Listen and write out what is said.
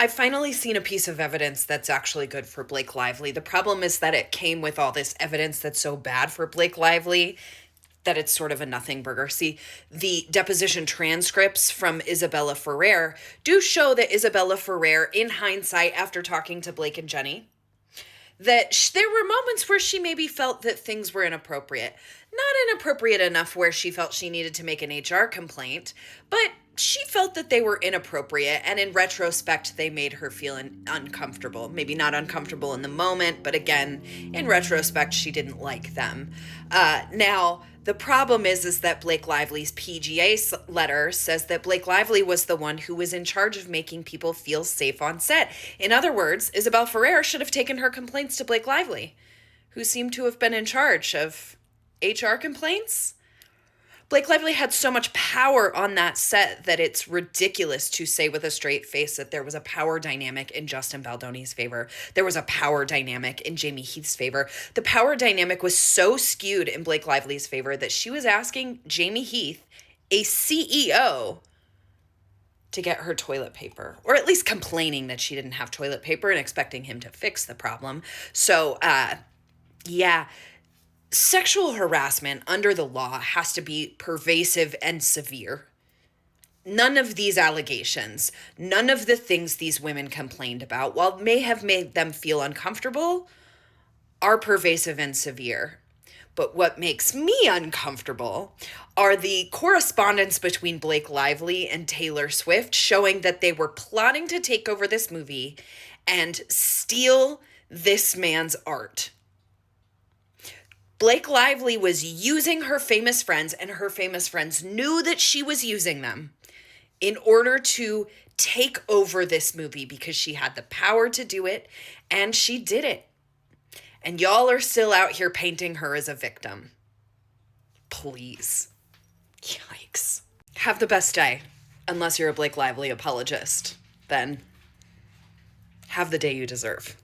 I've finally seen a piece of evidence that's actually good for Blake Lively. The problem is that it came with all this evidence that's so bad for Blake Lively that it's sort of a nothing burger. See, the deposition transcripts from Isabella Ferrer do show that Isabella Ferrer, in hindsight, after talking to Blake and Jenny, that there were moments where she maybe felt that things were inappropriate. Not inappropriate enough where she felt she needed to make an HR complaint, but she felt that they were inappropriate, and in retrospect, they made her feel uncomfortable. Maybe not uncomfortable in the moment, but again, in retrospect, she didn't like them. Now, the problem is that Blake Lively's PGA letter says that Blake Lively was the one who was in charge of making people feel safe on set. In other words, Isabel Ferrer should have taken her complaints to Blake Lively, who seemed to have been in charge of HR complaints. Blake Lively had so much power on that set that it's ridiculous to say with a straight face that there was a power dynamic in Justin Baldoni's favor. There was a power dynamic in Jamie Heath's favor. The power dynamic was so skewed in Blake Lively's favor that she was asking Jamie Heath, a CEO, to get her toilet paper, or at least complaining that she didn't have toilet paper and expecting him to fix the problem. So, yeah. Sexual harassment under the law has to be pervasive and severe. None of these allegations, none of the things these women complained about, while may have made them feel uncomfortable, are pervasive and severe. But what makes me uncomfortable are the correspondence between Blake Lively and Taylor Swift showing that they were plotting to take over this movie and steal this man's art. Blake Lively was using her famous friends, and her famous friends knew that she was using them in order to take over this movie because she had the power to do it, and she did it. And y'all are still out here painting her as a victim. Please. Yikes. Have the best day. Unless you're a Blake Lively apologist. Then have the day you deserve.